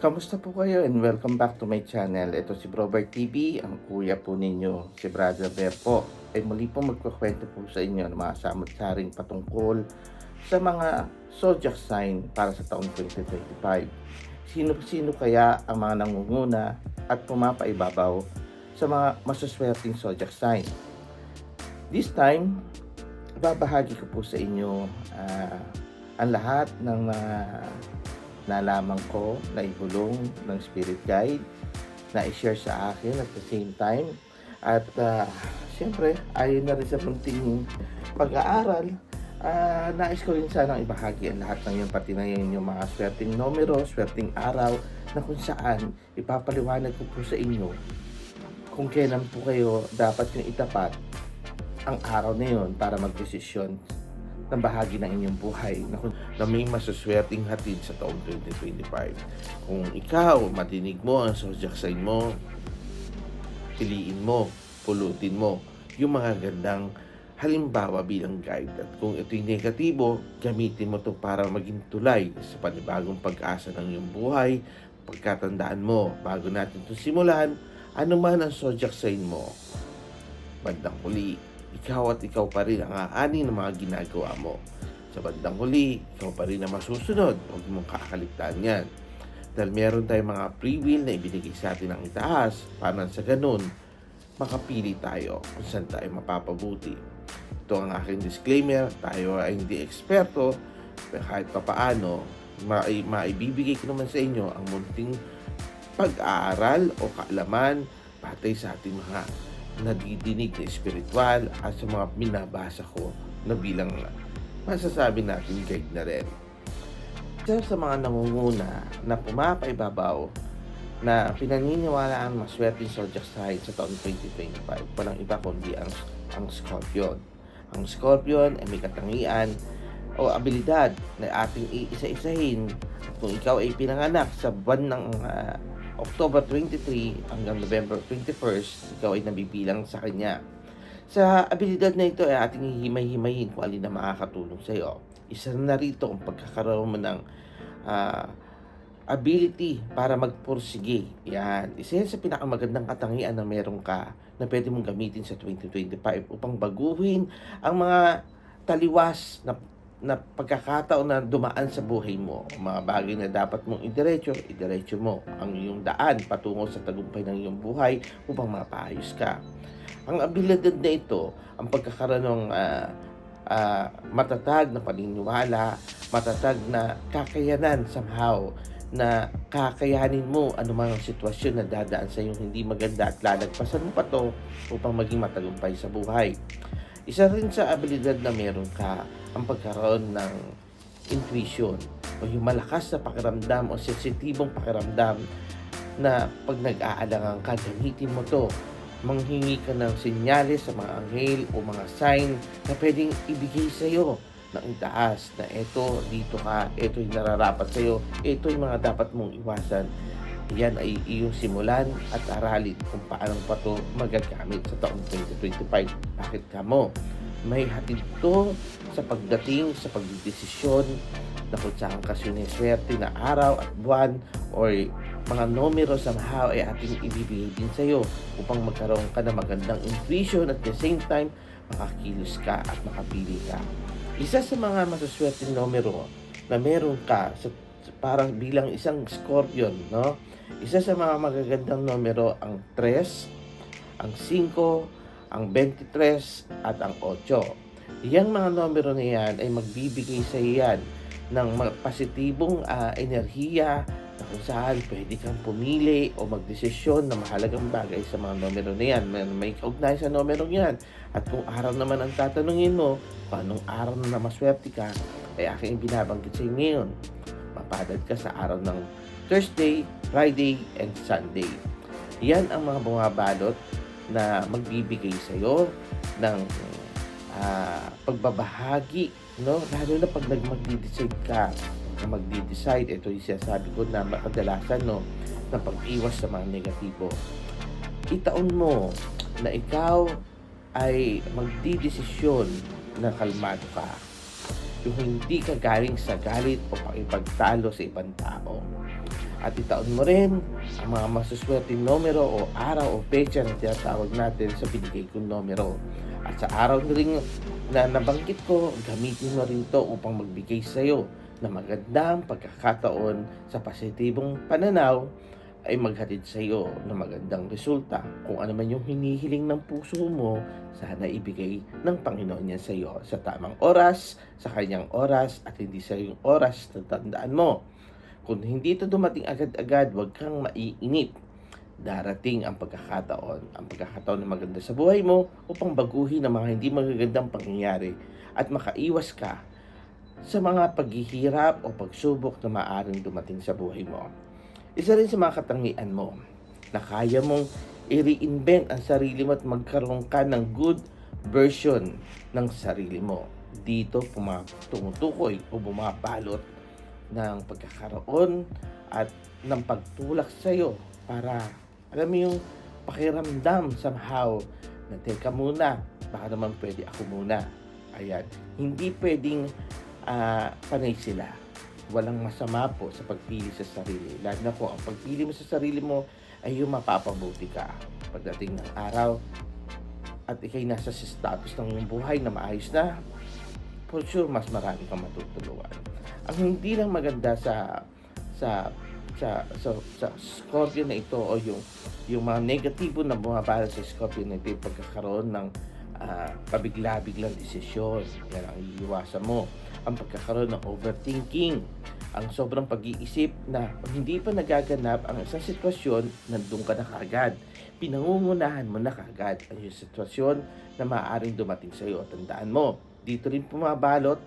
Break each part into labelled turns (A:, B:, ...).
A: Kamusta po kayo and welcome back to my channel. Ito si Brobert TV, ang kuya po ninyo, si Brother Bear po. Ay muli po magkukwento po sa inyo ng mga samot-saring patungkol sa mga zodiac sign para sa taong 2025. Sino kaya ang mga nangunguna at pumapaibabaw sa mga masuswerteng zodiac sign? This time, babahagi ko po sa inyo ang lahat ng nalaman ko, na ibulong ng spirit guide, na i-share sa akin at the same time. At siyempre, ayon na rin sa munting pag-aaral, nais ko rin sanang ibahagi ang lahat ng yun, pati na yun yung mga swerteng numero, swerteng araw, na kung saan ipapaliwanag ko po sa inyo kung kailan po kayo dapat yung itapat ang araw na yun para magdesisyon ng bahagi ng inyong buhay na may masuswerteng hatid sa taong 2025. Kung ikaw, madinig mo ang zodiac sign mo, piliin mo, pulutin mo yung mga gandang halimbawa bilang guide. At kung ito'y negatibo, gamitin mo ito para maging tulay sa panibagong pag-asa ng iyong buhay. Pagkatandaan mo, bago natin ito simulan, ano man ang zodiac sign mo, bandang huli, ikaw at ikaw pa rin ang aanin ng mga ginagawa mo. Sa bandang huli, ikaw pa rin ang masusunod. Huwag mong kakaligtaan yan. Dahil meron tayong mga free will na ibinigay sa atin ng itaas para sa ganun, makapili tayo kung saan tayo mapapabuti. Ito ang aking disclaimer. Tayo ay hindi eksperto, pero kahit papaano, maibibigay ko naman sa inyo ang munting pag-aaral o kaalaman patay sa ating mga nadidinig na espiritual at sa mga binabasa ko na bilang masasabi natin guide na rin. Isa sa mga nangunguna na pumapaibabaw na pinaniniwala ang maswerteng zodiac sign sa taon 2025, walang iba kundi ang Scorpion. Ang Scorpion ay may katangian o abilidad na ating iisa-isahin. At kung ikaw ay pinanganak sa buwan ng October 23 hanggang November 21st, ikaw ay nabibilang sa kanya. Sa abilidad na ito ay ating hihimay-himayin kung alin na makakatulong sa iyo. Isa na rito ang pagkakaroon mo ng ability para magpursige. Yan. Isa yan sa pinakamagandang katangian na meron ka na pwede mong gamitin sa 2025 upang baguhin ang mga taliwas na pagkakataon na dumaan sa buhay mo. Mga bagay na dapat mong idiretso mo ang iyong daan patungo sa tagumpay ng iyong buhay upang mapaayos ka. Ang abilidad na ito, ang pagkakaroon ng matatag na paniniwala, matatag na kakayanan somehow, na kakayanin mo anumang sitwasyon na dadaan sa iyong hindi maganda at lalagpasan mo pa to upang maging matagumpay sa buhay. Isa rin sa abilidad na meron ka ang pagkaroon ng intuition o yung malakas na pakiramdam o sensitibong pakiramdam na pag nag-aalangan ka, gamitin mo to. Manghingi ka ng senyales sa mga anghel o mga sign na pwedeng ibigay sa iyo ng itaas na eto, dito ka, eto yung nararapat sa iyo, eto yung mga dapat mong iwasan. Yan ay iyong simulan at aralin kung paano pa ito magagamit sa taong 2025. Bakit ka mo? May hatid to sa pagdating sa pagdidesisyon na kung saan ka siniswerte na araw at buwan or mga numero somehow ay ating ibibigay din sa iyo upang magkaroon ka ng magandang intuition at the same time makakilos ka at makapili ka. Isa sa mga masuswerteng numero na meron ka parang bilang isang Scorpion, no? Isa sa mga magagandang numero ang 3, ang 5, ang 23 at ang 8. Yang mga numero na yan ay magbibigay sa iyan ng positibong enerhiya na kung saan pwede kang pumili o magdesisyon na mahalagang bagay sa mga numero na yan. May kaugnay sa numero yan. At kung araw naman ang tatanungin mo, kung anong araw na maswerte ka, ay aking binabanggit sa iyo ngayon. Mapadad ka sa araw ng Thursday, Friday, and Sunday. Yan ang mga bumabalot na magbibigay sa iyo ng pagbabahagi, no? Lalo na pag magdi-decide ka, ito yung sinasabi ko na kadalasan, no, na pag-iwas sa mga negatibo. Itaon mo na ikaw ay magdidesisyon na kalmado ka. yung hindi ka galing sa galit o pakipagtalo sa ibang tao. At itaon mo rin ang mga masuswerteng numero o araw o petsa na tinatawag natin sa binigay kong numero. At sa araw na rin na nabanggit ko, gamitin mo rin to upang magbigay sa iyo na magandang pagkakataon sa positibong pananaw ay maghatid sa iyo ng magandang resulta. Kung ano man yung hinihiling ng puso mo, sana ibigay ng Panginoon yan sa iyo sa tamang oras, sa kanyang oras, at hindi sa iyong oras. Tandaan mo, kung hindi ito dumating agad-agad, huwag kang maiinip. Darating ang pagkakataon na maganda sa buhay mo upang baguhin ang mga hindi magagandang pangyayari at makaiwas ka sa mga paghihirap o pagsubok na maaaring dumating sa buhay mo. Isa rin sa mga katangian mo na kaya mong i-reinvent ang sarili mo at magkaroon ka ng good version ng sarili mo. Dito tumutukoy o bumabalot ng pagkakaroon at ng pagtulak sa iyo para alam mo yung pakiramdam somehow na teka muna, baka naman pwede ako muna. Ayan, hindi pwedeng panay sila. Walang masama po sa pagpili sa sarili. Lalo na po, ang pagpili mo sa sarili mo ay yung mapapabuti ka. Pagdating ng araw at ikay nasa status ng iyong buhay na maayos na, for sure, mas marami kang matutulungan. Ang hindi lang maganda sa Scorpio na ito o yung mga negatibo na bumabala sa Scorpio na ito, yung pagkakaroon ng pabigla-biglang desisyon. Yan ang iiwasan mo. Ang pagkakaroon ng overthinking, ang sobrang pag-iisip na hindi pa nagaganap ang isang sitwasyon, nandun ka na kagad. Pinangungunahan mo na kagad ang yung sitwasyon na maaaring dumating sa iyo. Tandaan mo, dito rin pumabalot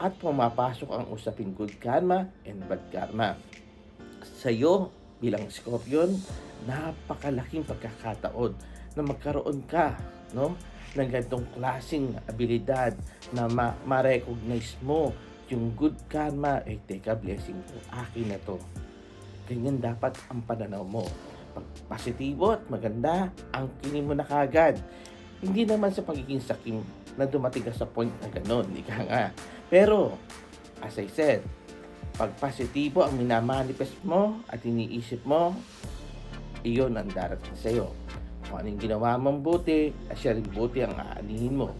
A: at pumapasok ang usaping good karma and bad karma. Sa iyo, bilang Scorpion, napakalaking pagkakataon na magkaroon ka, no, ng ganitong klaseng abilidad na ma-recognize mo yung good karma. Teka, blessing ko, akin na to. Ganyan dapat ang pananaw mo. Pag positibo at maganda, ang kinin mo na kagad. Hindi naman sa pagiging sakim na dumating ka sa point na gano'n, ika nga. Pero, as I said, pag positibo ang minamanifest mo at iniisip mo, iyon ang darating sa iyo. Kung anong ginawa mong buti, siya rin buti ang aanihin mo.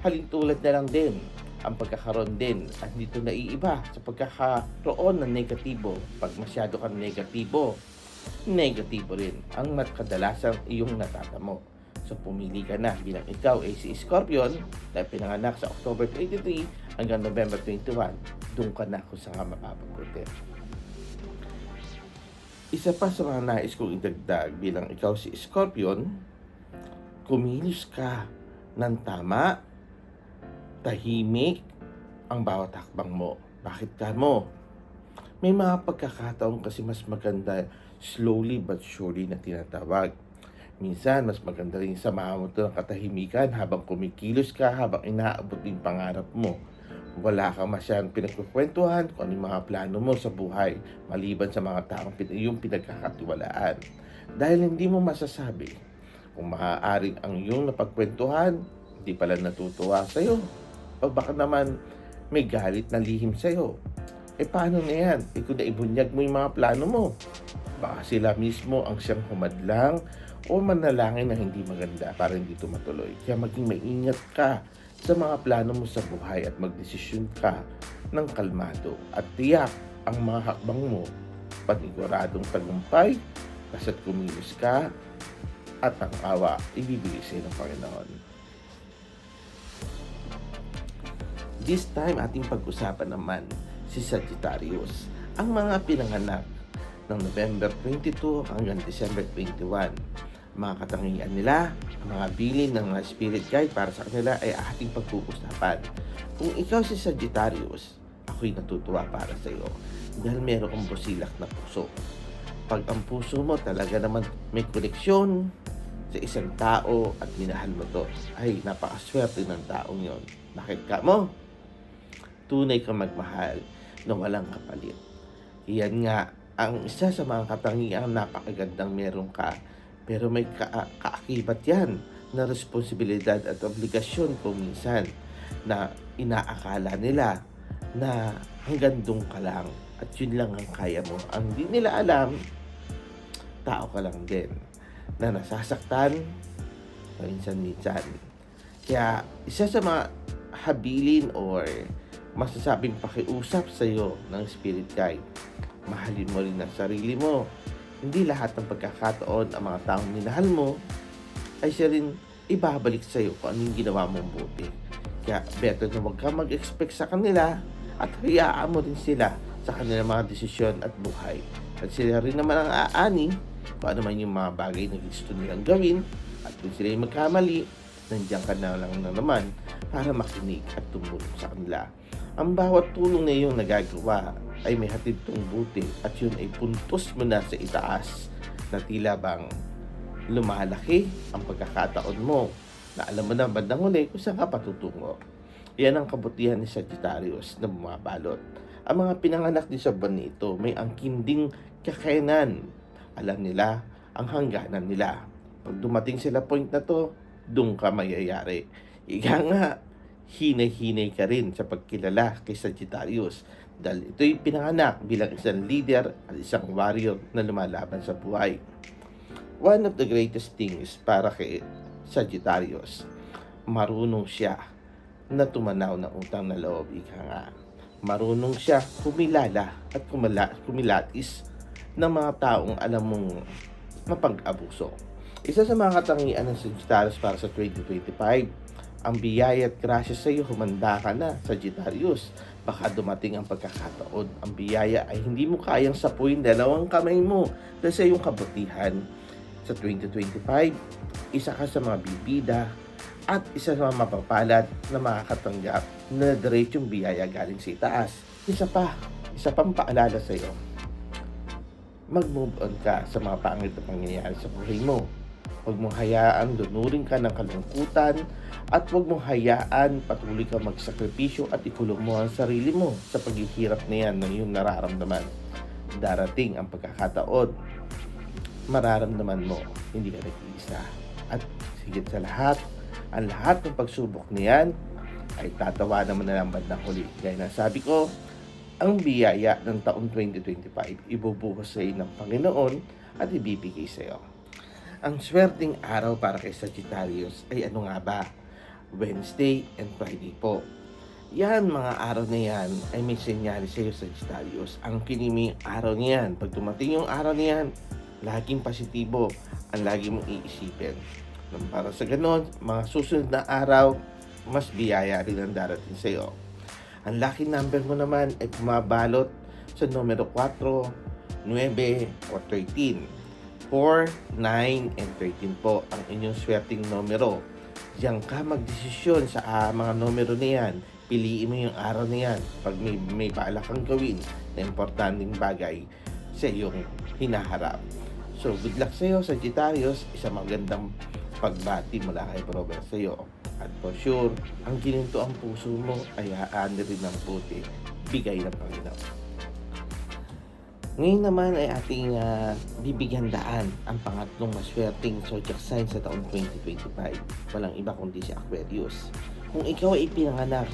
A: Halintulad na lang din ang pagkakaroon din at dito naiiba sa pagkakaroon ng negatibo. Pag masyado kang negatibo rin ang kadalasang iyong natatamo. So pumili ka na bilang ikaw ay si Scorpion na pinanganak sa October 23 hanggang November 21. Doon ka na kung saan mapapabuti. Isa pa sa mga nais kong idagdag bilang ikaw si Scorpion, kumilos ka ng tama, tahimik ang bawat hakbang mo. Bakit ka mo? May mga pagkakataon kasi mas maganda slowly but surely na tinatawag. Minsan, mas maganda rin samahan mo ito ng katahimikan habang kumikilos ka, habang inaabot yung pangarap mo. Wala kang masyadong pinagkukwentuhan kung ano yung mga plano mo sa buhay, maliban sa mga taong yung pinagkakatiwalaan. Dahil hindi mo masasabi kung maaaring ang iyong napagkwentuhan, hindi pala natutuwa sa'yo. O baka naman may galit na lihim sa'yo. Paano na yan? Kung naibunyag mo yung mga plano mo, baka sila mismo ang siyang humadlang o manalangin na hindi maganda para hindi ito matuloy. Kaya maging maingat ka sa mga plano mo sa buhay at magdesisyon ka ng kalmado at tiyak ang mga hakbang mo paniguradong tagumpay kasa't kumilos ka at ang awa ibibigay sa ng Panginoon. This time ating pag-usapan naman si Sagittarius, ang mga pinanganak ng November 22 hanggang December 21. Mga katangian nila, ang mga bilin ng mga spirit guide para sa kanila ay ating pag-uusapan. Kung ikaw si Sagittarius, ako'y natutuwa para sa iyo dahil meron kang busilak na puso. Pag ang puso mo talaga naman may koneksyon sa isang tao at minahal mo to, ay napakaswerte ng taong yon. Bakit ka mo? Tunay kang magmahal na walang kapalit. Yan nga, ang isa sa mga katangian napakagandang meron ka. Pero may kaakibat yan na responsibilidad at obligasyon kung minsan. na inaakala nila na hanggang dun ka lang at yun lang ang kaya mo. Ang di nila alam, tao ka lang din na nasasaktan paminsan-minsan. Kaya isa sa mga habilin or masasabing pakiusap sa iyo ng spirit guide, mahalin mo rin ang sarili mo. Hindi lahat ng pagkakataon ang mga taong minahal mo ay siya rin ibabalik sa iyo kung anong ginawa mong buti. Kaya better na huwag ka mag-expect sa kanila at hayaan mo rin sila sa kanilang mga desisyon at buhay. At sila rin naman ang aani kung ano man yung mga bagay na gusto nilang gawin, at kung sila yung magkamali, nandiyan ka na lang na naman para makinig at tumulong sa kanila. Ang bawat tulong na iyong nagagawa ay may hatid tong buti at yun ay puntos mo na sa itaas na tila bang lumalaki ang pagkakataon mo na alam mo na bandang huli kung saan ka patutungo. Yan ang kabutihan ni Sagittarius na bumabalot. Ang mga pinanganak din sa buwan nito may angkin ding kakayanan. Alam nila ang hangganan nila. Pag dumating sila point na to, doon ka mayayari. Ika nga, hinay-hinay ka rin sa pagkilala kay Sagittarius dahil ito'y pinanganak bilang isang leader at isang warrior na lumalaban sa buhay. One of the greatest things para kay Sagittarius, marunong siya na tumanaw ng utang na loob. Ika nga, marunong siya kumilala at kumilatis ng mga taong alam mong mapag-abuso. Isa sa mga katangian ng Sagittarius para sa 2025, ang biyaya at grasya sa iyo, humanda ka na, Sagittarius. Baka dumating ang pagkakataon, ang biyaya ay hindi mo kayang sapuin dalawang kamay mo dahil sa iyong kabutihan. Sa 2025, isa ka sa mga bibida at isa sa mga mapapalad na makakatanggap na diretsong biyaya galing sa itaas. Isa pang paalala sa iyo, mag-move on ka sa mga pangit na pangyayari sa buhay mo. Huwag mong hayaan lunurin ka ng kalungkutan at huwag mong hayaan patuloy ka magsakripisyo at ikulong mo ang sarili mo sa paghihirap na yan ng iyong nararamdaman. Darating ang pagkakataon, mararamdaman mo hindi ka nag-iisa. At higit sa lahat, ang lahat ng pagsubok niyan ay tatawa naman na lang bandang huli. Gaya na sabi ko, ang biyaya ng taong 2025 ibubuhos sa iyo ng Panginoon at ibibigay sa iyo. Ang swerteng araw para kay Sagittarius ay ano nga ba? Wednesday and Friday po. Yan, mga araw na yan ay may senyales sa iyo, Sagittarius. Ang kiniming araw niyan, pag dumating yung araw niyan, laging positibo ang lagi mong iisipin. Para sa ganon, mga susunod na araw, mas biyaya rin ang darating sa iyo. Ang lucky number mo naman ay pumabalot sa numero 4, 9 o 13. 4, 9, and 13 po ang inyong swerteng numero. Diyan ka magdesisyon sa mga numero na yan. Piliin mo yung araw na yan pag may balak kang gawin na importanteng bagay sa iyong hinaharap. So, good luck sa iyo, Sagittarius. Isang magandang pagbati mula kay Robert sa iyo. At for sure, ang gininto ang puso mo ay haani rin ng puti, bigay ng Panginoon. Ngayon naman ay ating bibigyan daan ang pangatlong maswerteng zodiac sign sa taong 2025. Walang iba kundi si Aquarius. Kung ikaw ay pinanganak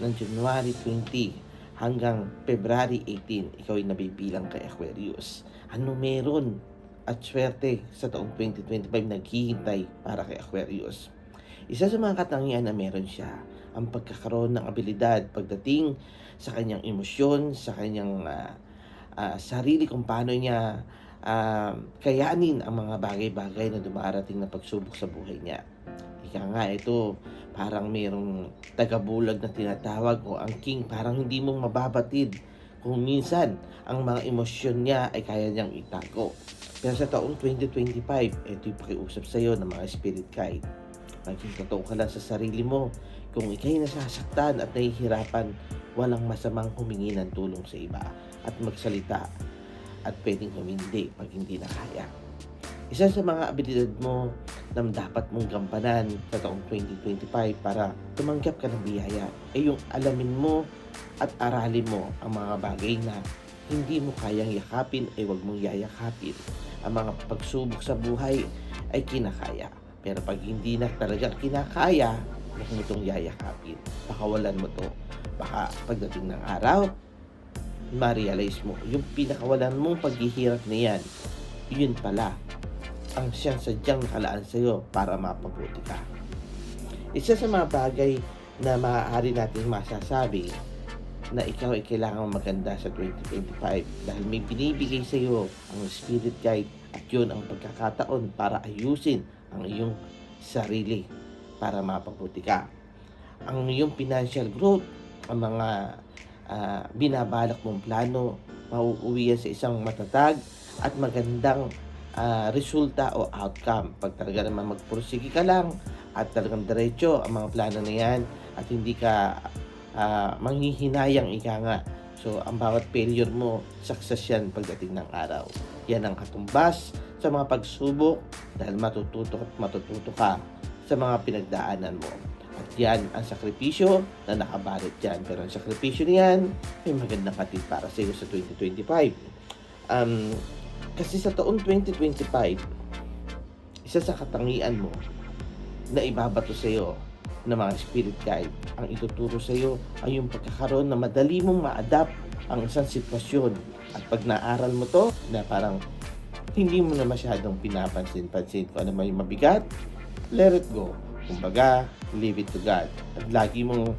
A: ng January 20 hanggang February 18, ikaw ay nabibilang kay Aquarius. Ano meron at swerte sa taong 2025 naghihintay para kay Aquarius? Isa sa mga katangian na meron siya, ang pagkakaroon ng abilidad pagdating sa kanyang emosyon, sa kanyang sarili, kung paano niya kayanin ang mga bagay-bagay na dumarating na pagsubok sa buhay niya. Ika nga, ito parang mayroong tagabulag na tinatawag o ang king, parang hindi mong mababatid kung minsan ang mga emosyon niya ay kaya niyang itago. Pero sa taong 2025, ito yung pakiusap sa iyo ng mga spirit guide. Maging totoo ka lang sa sarili mo. Kung ikay nasasaktan at nahihirapan, walang masamang humingi ng tulong sa iba at magsalita, at pwedeng humindi pag hindi na kaya. Isa sa mga abilidad mo na dapat mong gampanan sa taong 2025 para tumanggap ka ng biyaya ay yung alamin mo at aralin mo ang mga bagay na hindi mo kayang yakapin ay huwag mong yayakapin. Ang mga pagsubok sa buhay ay kinakaya. Pero pag hindi na talaga kinakaya, huwag mo itong yayakapin. Pakawalan mo to. Baka pagdating ng araw, ma-realize mo, yung pinakawalan mong paghihirap na yan, yun pala, ang siyang sadyang nakalaan sa'yo para mapabuti ka. Isa sa mga bagay na maaari nating masasabi na ikaw ay kailangang maganda sa 2025 dahil may binibigay sa iyo ang spirit guide at yun ang pagkakataon para ayusin ang iyong sarili para mapabuti ka. Ang iyong financial growth, ang mga binabalak mong plano, mauuwi yan sa isang matatag at magandang resulta o outcome. Pag talaga naman magpursige ka lang at talagang diretso ang mga plano na yan at hindi ka manghihinayang ika nga. So, ang bawat failure mo, success yan pagdating ng araw. Yan ang katumbas sa mga pagsubok dahil matututo ka sa mga pinagdaanan mo. At yan ang sakripisyo na nakabalit dyan. Pero ang sakripisyo niyan, may magandang hatid para sa iyo sa 2025. Kasi sa taon 2025, isa sa katangian mo na ibabato sa iyo ng mga spirit guide, ang ituturo sa iyo ay yung pagkakaroon na madali mong ma-adapt ang isang sitwasyon. At pag naaral mo to, na parang hindi mo na masyadong pinapansin-pansin kung ano may mabigat, let it go. Kumbaga, leave it to God. At lagi mong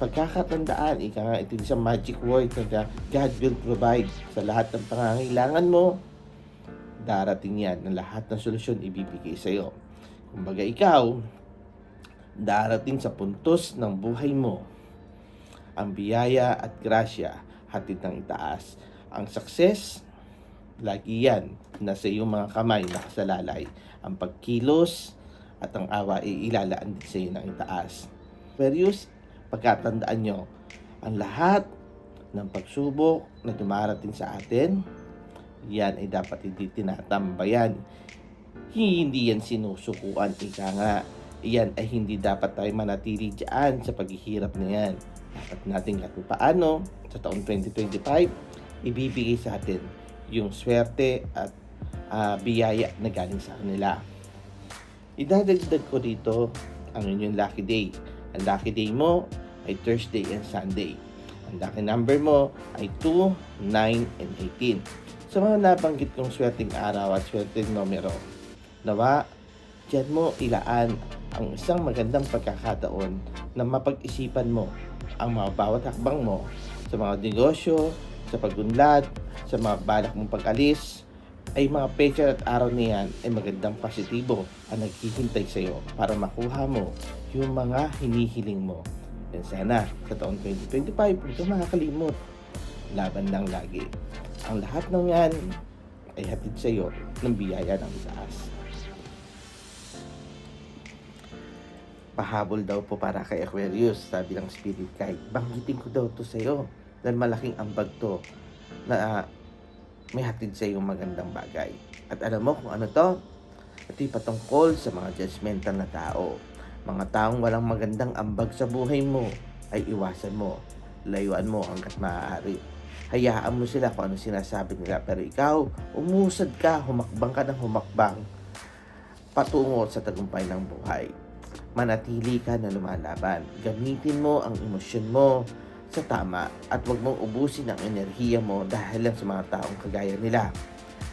A: pagkakatandaan, ika nga, ito isang magic word na God will provide sa lahat ng pangangailangan mo. Darating yan na lahat ng solusyon ibibigay sa iyo. Kumbaga ikaw, darating sa puntos ng buhay mo ang biyaya at grasya hatid ng itaas. Ang success, lagi yan nasa iyong mga kamay nakasalalay. Ang pagkilos at ang awa ay ilalaan din sa iyo ng itaas. Perius, pagkatandaan nyo, ang lahat ng pagsubok na dumarating sa atin, yan ay dapat hindi tinatambayan. Hindi yan sinusukuan, ika nga. Yan ay hindi dapat tayo manatili dyan sa paghihirap na yan. Dapat natin kahit paano sa taong 2025, ibibigay sa atin yung swerte at biyaya na galing sa kanila. Idadagdag ko dito ang inyong lucky day. Ang lucky day mo ay Thursday and Sunday. Ang lucky number mo ay 2, 9, and 18. Sa mga nabanggit kong swerteng araw at swerteng numero, nawa, dyan mo ilaan ang isang magandang pagkakataon na mapag-isipan mo ang mga bawat hakbang mo sa mga negosyo, sa pagunlad, sa mga balak mong pag-alis, ay mga pecha at araw na yan ay magandang positibo ang naghihintay sa iyo para makuha mo yung mga hinihiling mo. And sana sa taon 2025, huwag kang makakalimot. Laban lang lagi. Ang lahat ng yan ay hatid sa iyo ng biyaya ng taas. Pahabol daw po para kay Aquarius, sabi ng spirit guide. Banggitin ko daw to sa iyo dahil malaking ambag to na may hatid sa iyo magandang bagay. At alam mo kung ano to? Ito'y patungkol sa mga judgmental na tao. Mga taong walang magandang ambag sa buhay mo ay iwasan mo. Layuan mo hanggat maaari. Hayaan mo sila kung ano sinasabi nila. Pero ikaw, umusad ka, humakbang ka ng humakbang patungo sa tagumpay ng buhay. Manatili ka na lumalaban. Gamitin mo ang emosyon mo sa tama at huwag mong ubusin ang enerhiya mo dahil lang sa mga taong kagaya nila.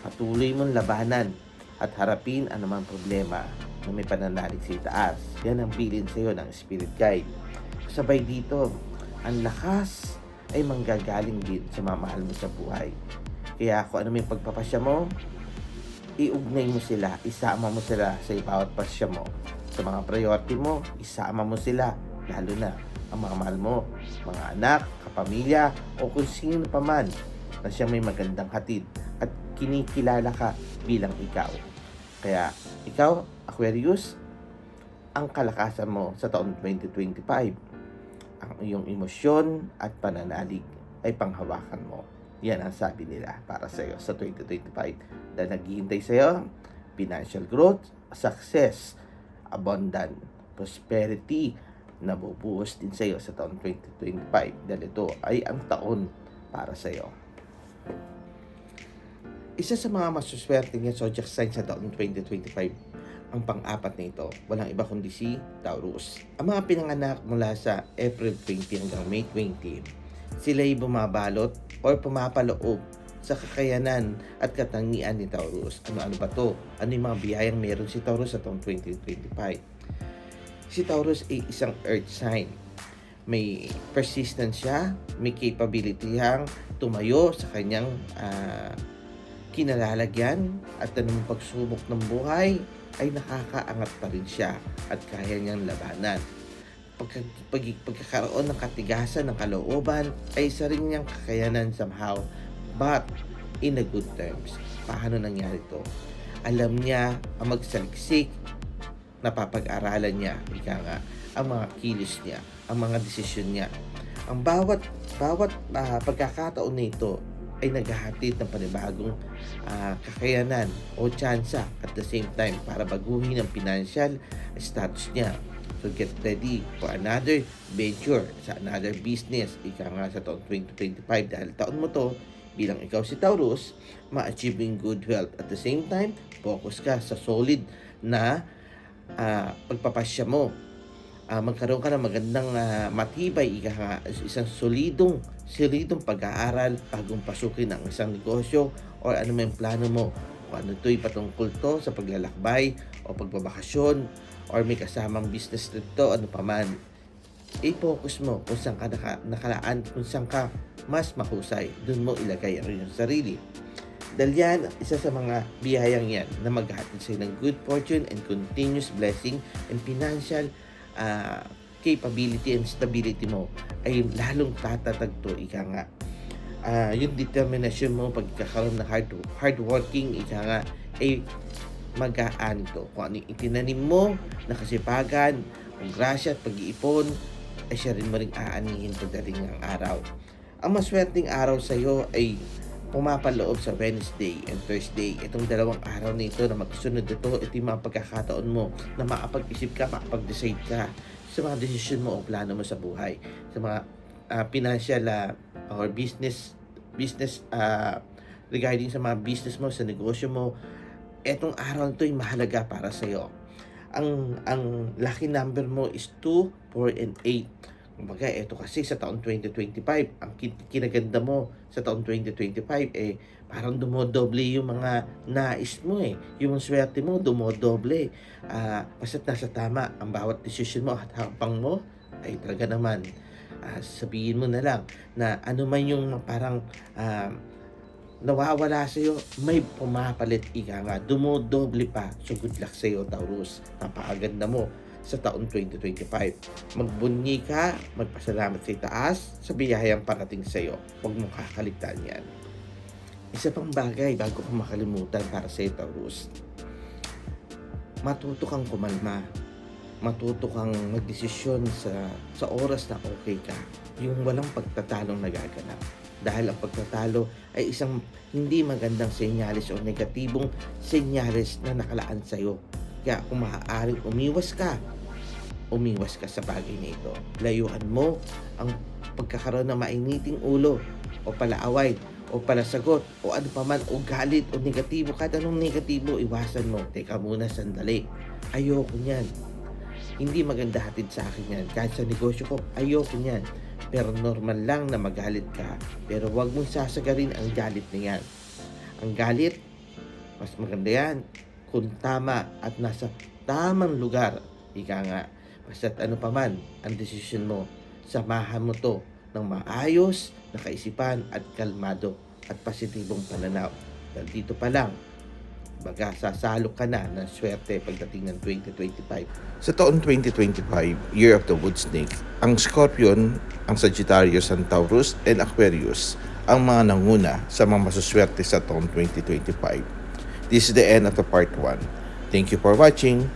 A: Patuloy mong labanan at harapin ang anumang problema na may pananalig sa itaas. Yan ang bilin sa iyo ng spirit guide. Kasabay dito, ang lakas ay manggagaling din sa mamahal mo sa buhay. Kaya kung ano may pagpapasya mo, iugnay mo sila, isama mo sila sa bawat pasya mo. Sa mga priority mo, isama mo sila, lalo na ang mga mahal mo, mga anak, kapamilya, o kung sino pa man na siya may magandang hatid at kinikilala ka bilang ikaw. Kaya, ikaw, Aquarius, ang kalakasan mo sa taon 2025, ang iyong emosyon at pananalig ay panghawakan mo. Yan ang sabi nila para sa iyo sa 2025. Dahil naghihintay sa iyo, financial growth, success, abundant, prosperity, na bubuhos din sa iyo sa taon 2025 dahil ito ay ang taon para sa iyo. Isa sa mga masuswerteng zodiac sign sa taon 2025 ang pang-apat na ito. Walang iba kundi si Taurus. Ang mga pinanganak mula sa April 20 hanggang May 20, sila'y bumabalot o pumapaloob sa kakayanan at katangian ni Taurus. Ano-ano ba to? Ano yung mga biyayang meron si Taurus sa taong 2025? Si Taurus ay isang earth sign. May persistence siya, may capability siyang tumayo sa kanyang kinalalagyan at anumang pagsubok ng buhay ay nakakaangat pa rin siya at kaya niyang labanan. Pagkakaroon ng katigasan ng kalooban ay isa rin niyang kakayanan somehow, but in a good terms. Paano nangyari ito? Alam niya ang magsaliksik, napapag-aralan niya, ika nga, ang mga kilos niya, ang mga desisyon niya. Ang bawat pagkakataon nito ay naghahatid ng panibagong kakayanan o tsansa at the same time para baguhin ang financial status niya. So get ready for another venture sa another business. Ika nga sa taon 2025 dahil taon mo to bilang ikaw si Taurus, ma-achieving good health. At the same time, focus ka sa solid na pagpapasya mo. Magkaroon ka ng magandang matibay, isang solidong pag-aaral bagong pasukin ang isang negosyo o ano may plano mo. Kung ano ito'y patungkol to sa paglalakbay o pagbabakasyon or may kasamang business trip to, ano pa man. I-focus mo kung saan ka nakalaan, kung saan ka mas mahusay. Doon mo ilagay ang iyong sarili. Dahil yan, isa sa mga biyayang yan na maghahatid sa'yo ng good fortune and continuous blessing and financial capability and stability mo ay lalong tatatag to, ika nga. Yung determination mo, pagkakaroon ng hardworking, ika nga, ay mag-aan to. Kung ano itinanim mo na kasipagan, ang grasya at pag-iipon, ay siya rin mo rin aanihin pagdating ng araw. Ang maswerteng araw sa iyo ay pumapaloob sa Wednesday and Thursday. Itong dalawang araw na ito na magsunod ito yung mga pagkakataon mo na makapag-isip ka, makapag-decide ka sa mga desisyon mo o plano mo sa buhay. Sa mga financial or business regarding sa mga business mo, sa negosyo mo, etong araw ito ay mahalaga para sa iyo. Ang lucky number mo is 2, 4, and 8. Kumbaga, ito kasi sa taon 2025, ang kinaganda mo sa taon 2025, parang dumodoble yung mga nais mo Yung swerte mo, dumodoble. Basta't nasa tama ang bawat decision mo at hakbang mo, ay talaga naman, sabihin mo na lang na ano man yung parang nawawala sa'yo, may pumapalit, ika nga, dumodoble pa. So good luck sa'yo, Taurus. Napakaganda mo sa taon 2025. Magbunyi ka, magpasalamat sa itaas, sa biyayang parating sa iyo. Huwag mong kakaligtaan yan. Isa pang bagay bago ko makalimutan para sa iyo, Taurus. Matuto kang kumalma. Matuto kang magdesisyon sa oras na okay ka. Yung walang pagtatalong nagaganap. Dahil ang pagtatalo ay isang hindi magandang senyalis o negatibong senyalis na nakalaan sa iyo. Kaya kung maaaring umiwas ka sa bagay na ito. Layuan mo ang pagkakaroon ng mainiting ulo o palaaway o palasagot o ano pa man o galit o negatibo. Kahit anong negatibo, iwasan mo. Teka muna, sandali. Ayoko niyan. Hindi maganda hatid sa akin yan. Kahit sa negosyo ko, ayoko niyan. Pero normal lang na magalit ka. Pero huwag mong sasagarin ang galit na yan. Ang galit, mas maganda yan kung tama at nasa tamang lugar. Ika nga, basta't ano pa man ang desisyon mo, samahan mo to ng maayos na kaisipan at kalmado at positibong pananaw. Dahil dito pa lang, baga sasalo ka na ng swerte pagdating ng 2025. Sa taon 2025, Year of the Wood Snake, ang Scorpion, ang Sagittarius, ang Taurus, and Aquarius ang mga nanguna sa mga masuswerte sa taon 2025. This is the end of the part 1. Thank you for watching.